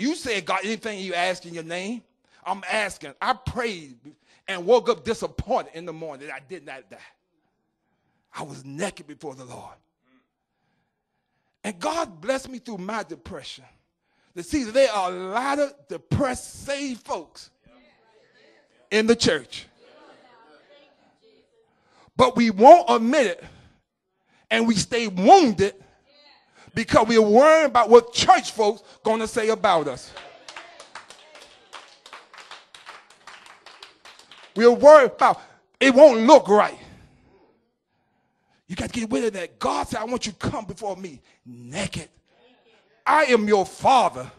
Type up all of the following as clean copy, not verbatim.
You said, God, anything you ask in your name, I'm asking. I prayed and woke up disappointed in the morning that I did not die. I was naked before the Lord. And God blessed me through my depression to see that there are a lot of depressed, saved folks in the church. But we won't admit it, and we stay wounded because we're worried about what church folks going to say about us. We're worried about it won't look right. You got to get rid of that. God said, I want you to come before me naked. I am your father.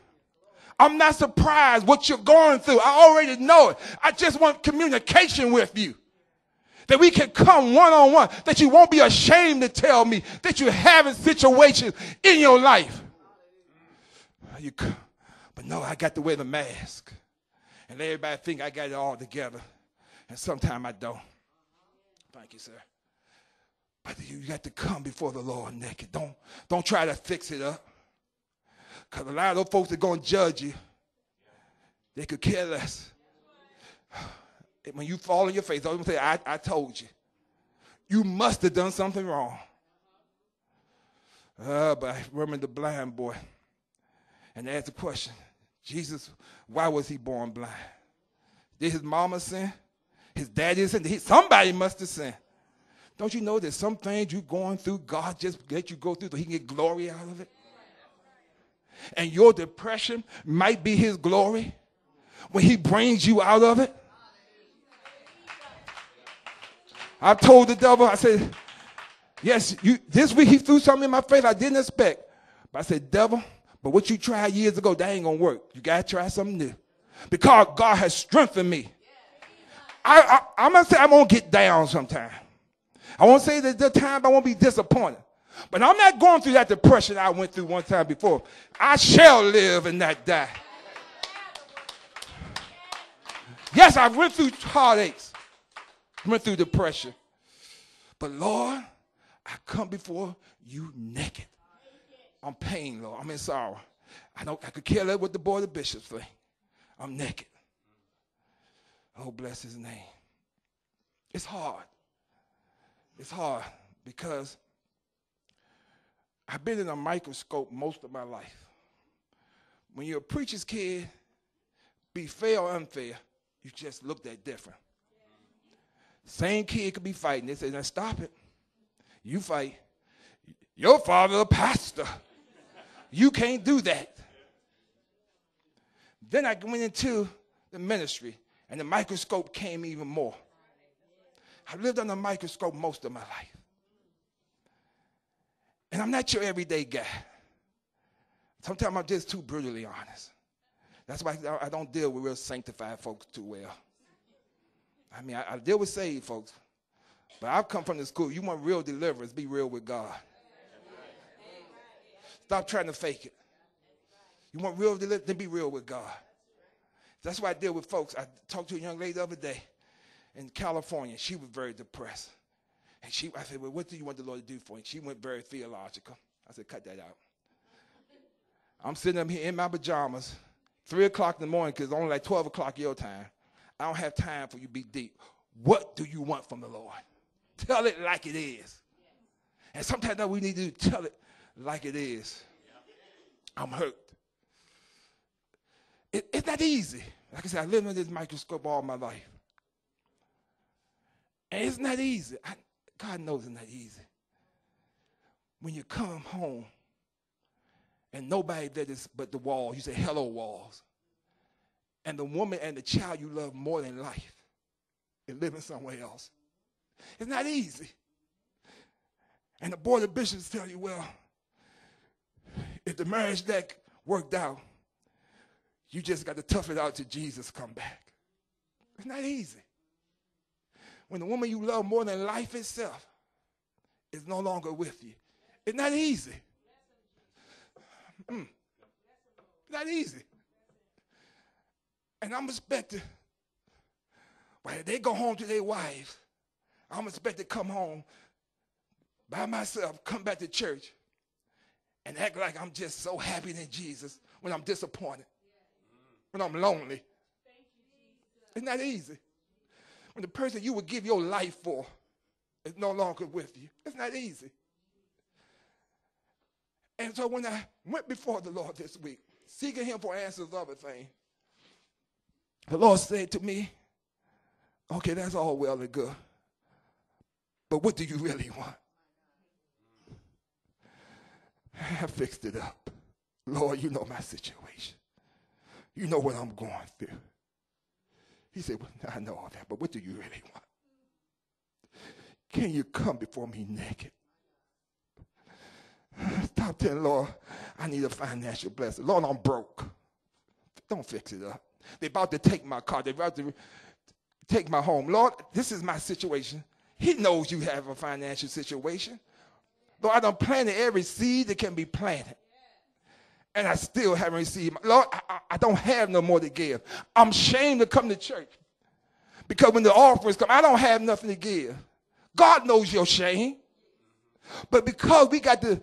I'm not surprised what you're going through. I already know it. I just want communication with you. That we can come one-on-one. That you won't be ashamed to tell me that you're having situations in your life. But no, I got to wear the mask. And everybody think I got it all together. And sometimes I don't. Thank you, sir. But you got to come before the Lord naked. Don't try to fix it up. Because a lot of those folks that are going to judge you, they could care less. When you fall on your face, they're going to say, I told you. You must have done something wrong. But I remember the blind boy. And they asked the question, Jesus, why was he born blind? Did his mama sin? His daddy sin? Somebody must have sinned. Don't you know that some things you're going through, God just let you go through so he can get glory out of it? And your depression might be his glory when he brings you out of it. I told the devil, I said, yes, this week he threw something in my face I didn't expect. But I said, devil, but what you tried years ago, that ain't going to work. You got to try something new. Because God has strengthened me. I'm going to say I'm going to get down sometime. I won't say that the time I won't be disappointed. But I'm not going through that depression I went through one time before. I shall live and not die. Yes, I went through heartaches. Went through depression. But Lord, I come before you naked. I'm pain, Lord. I'm in sorrow. I could care less what the board of bishops think. I'm naked. Oh, bless his name. It's hard. It's hard because I've been in a microscope most of my life. When you're a preacher's kid, be fair or unfair, you just look that different. Same kid could be fighting. They say, now stop it. You fight. Your father a pastor. You can't do that. Then I went into the ministry, and the microscope came even more. I lived under a microscope most of my life. And I'm not your everyday guy. Sometimes I'm just too brutally honest. That's why I don't deal with real sanctified folks too well. I mean, I deal with saved folks. But I've come from the school. You want real deliverance, be real with God. Stop trying to fake it. You want real deliverance, then be real with God. That's why I deal with folks. I talked to a young lady the other day in California. She was very depressed. And I said, well, what do you want the Lord to do for you? She went very theological. I said, cut that out. I'm sitting up here in my pajamas, 3 o'clock in the morning, because it's only like 12 o'clock your time. I don't have time for you to be deep. What do you want from the Lord? Tell it like it is. And sometimes we need to tell it like it is. I'm hurt. It's not easy. Like I said, I lived under this microscope all my life. And it's not easy. God knows it's not easy. When you come home and nobody there is but the walls, you say, hello, walls. And the woman and the child you love more than life is living somewhere else. It's not easy. And the board of bishops tell you, well, if the marriage that worked out, you just got to tough it out till Jesus come back. It's not easy. When the woman you love more than life itself is no longer with you, it's not easy. Not easy. And I'm expecting, when they go home to their wives, I'm expected to come home by myself, come back to church, and act like I'm just so happy in Jesus when I'm disappointed. when I'm lonely. It's not easy. When the person you would give your life for is no longer with you. It's not easy. And so when I went before the Lord this week, seeking him for answers of everything, the Lord said to me, okay, that's all well and good, but what do you really want? I fixed it up. Lord, you know my situation. You know what I'm going through. He said, well, I know all that, but what do you really want? Can you come before me naked? Stop telling Lord, I need a financial blessing. Lord, I'm broke. Don't fix it up. They're about to take my car. They're about to take my home. Lord, this is my situation. He knows you have a financial situation. Lord, I done planted every seed that can be planted. And I still haven't received. Lord, I don't have no more to give. I'm ashamed to come to church. Because when the offerings come, I don't have nothing to give. God knows your shame. But because we got to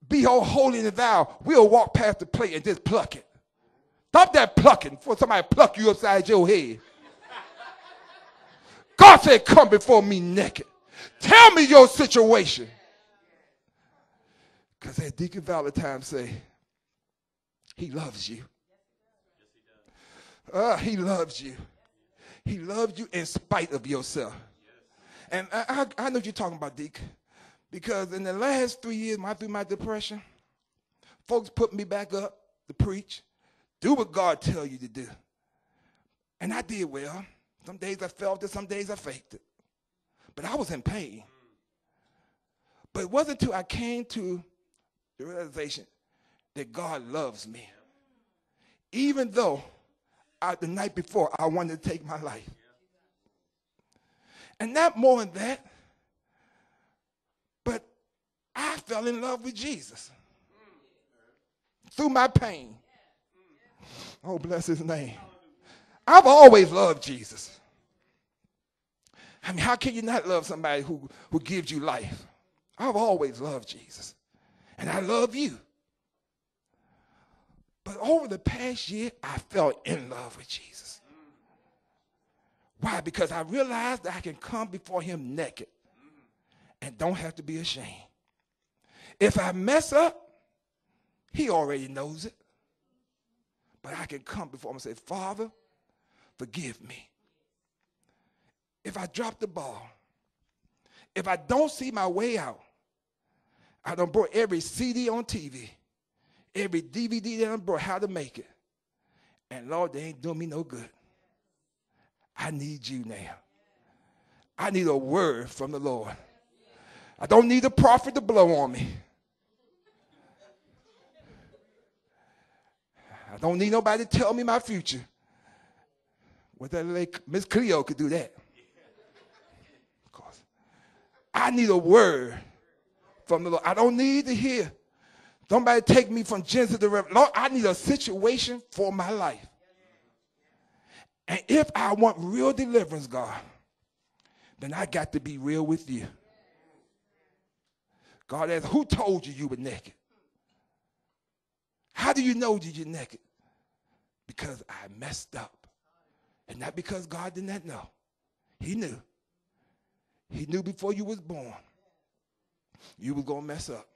be all holy and thou, we'll walk past the plate and just pluck it. Stop that plucking before somebody pluck you upside your head. God said, come before me naked. Tell me your situation. Because as Deacon Valentine say, he loves you. He loves you. He loves you in spite of yourself. And I know what you're talking about, Deacon. Because in the last 3 years, through my depression, folks put me back up to preach. Do what God tell you to do. And I did well. Some days I felt it, some days I faked it. But I was in pain. But it wasn't until I came to the realization that God loves me. Even though the night before I wanted to take my life. And not more than that, but I fell in love with Jesus through my pain. Oh, bless his name. I've always loved Jesus. I mean, how can you not love somebody who gives you life? I've always loved Jesus. And I love you. But over the past year, I fell in love with Jesus. Why? Because I realized that I can come before him naked and don't have to be ashamed. If I mess up, he already knows it. But I can come before him and say, Father, forgive me. If I drop the ball, if I don't see my way out, I done brought every CD on TV, every DVD that I brought, how to make it. And Lord, they ain't doing me no good. I need you now. I need a word from the Lord. I don't need a prophet to blow on me. I don't need nobody to tell me my future. What that lady, Miss Cleo could do that. Of course. I need a word from the Lord. I don't need to hear somebody take me from Genesis to Revelation. Lord, I need a situation for my life. And if I want real deliverance, God, then I got to be real with you. God asked, who told you you were naked? How do you know that you're naked? Because I messed up. And not because God did not know. He knew. He knew before you was born you was going to mess up.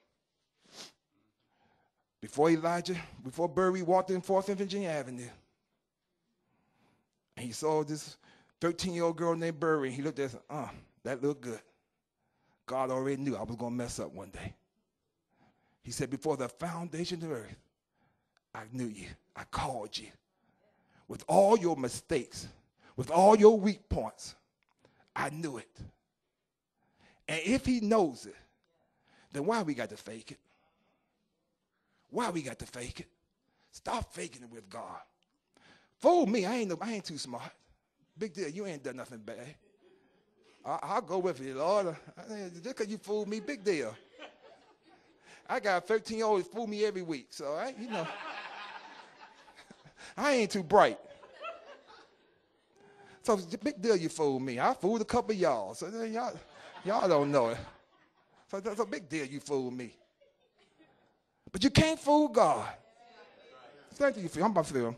Before Burry walked in 4th and Virginia Avenue, and he saw this 13-year-old girl named Burry, and he looked at her, that looked good. God already knew I was going to mess up one day. He said, before the foundation of the earth, I knew you. I called you. With all your mistakes, with all your weak points, I knew it. And if he knows it, then why we got to fake it? Why we got to fake it? Stop faking it with God. Fool me, I ain't too smart. Big deal, you ain't done nothing bad. I'll go with you, Lord. Just because you fooled me, big deal. I got a 13-year-old who fool me every week, so I ain't too bright. So it's a big deal you fooled me. I fooled a couple of y'all, so y'all don't know it. So it's a big deal you fooled me. But you can't fool God. Thank you. I'm about to feel.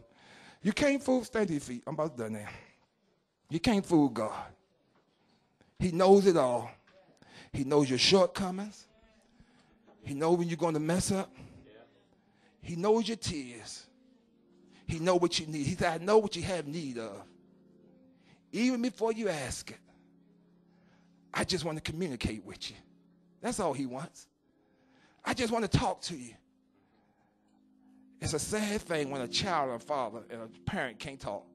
You can't fool, stand to your feet. I'm about done now. You can't fool God. He knows it all. He knows your shortcomings. He knows when you're going to mess up. He knows your tears. He knows what you need. He said, I know what you have need of. Even before you ask it. I just want to communicate with you. That's all he wants. I just want to talk to you. It's a sad thing when a child or a father and a parent can't talk.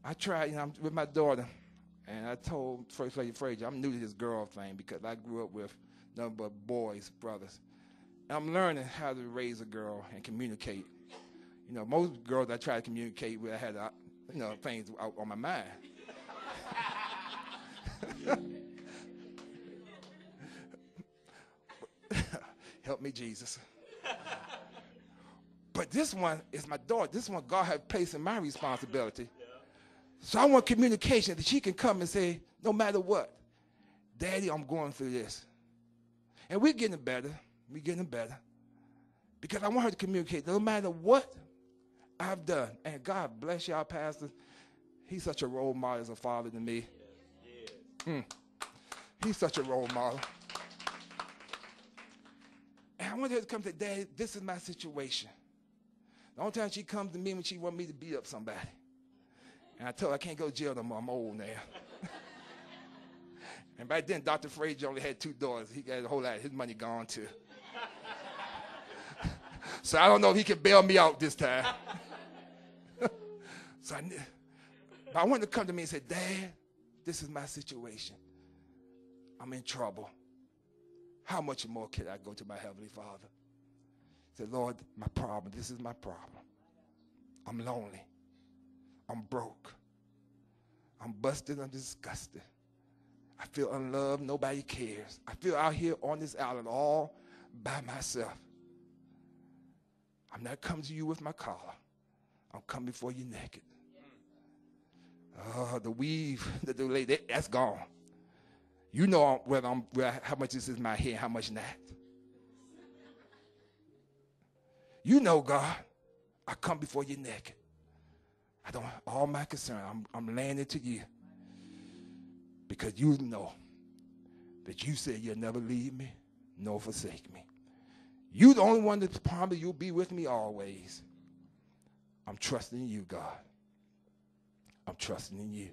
I tried, I'm with my daughter, and I told First Lady Frazier, I'm new to this girl thing because I grew up with nothing but boys, brothers. And I'm learning how to raise a girl and communicate. You know, most girls I try to communicate with, I had, things out on my mind. Help me, Jesus. But this one is my daughter. This one God has placed in my responsibility. Yeah. So I want communication that she can come and say, no matter what, Daddy, I'm going through this. And we're getting better. We're getting better. Because I want her to communicate no matter what I've done. And God bless y'all, Pastor. He's such a role model as a father to me. He's such a role model. And I want her to come to Daddy, this is my situation. The only time she comes to me when she wants me to beat up somebody. And I told her I can't go to jail no more. I'm old now. And back then, Dr. Frazier only had 2 daughters. He got a whole lot of his money gone too. So I don't know if he can bail me out this time. But I wanted to come to me and say, Dad, this is my situation. I'm in trouble. How much more can I go to my Heavenly Father? Say, Lord, my problem, this is my problem. I'm lonely. I'm broke. I'm busted. I'm disgusted. I feel unloved. Nobody cares. I feel out here on this island all by myself. I'm not coming to you with my collar. I'm coming before you naked. Oh, the weave, that's gone. You know how much this is my hair, how much not. You know, God, I come before you naked. All my concern, I'm laying it to you. Because you know that you said you'll never leave me, nor forsake me. You the only one that promised you'll be with me always. I'm trusting in you, God. I'm trusting in you.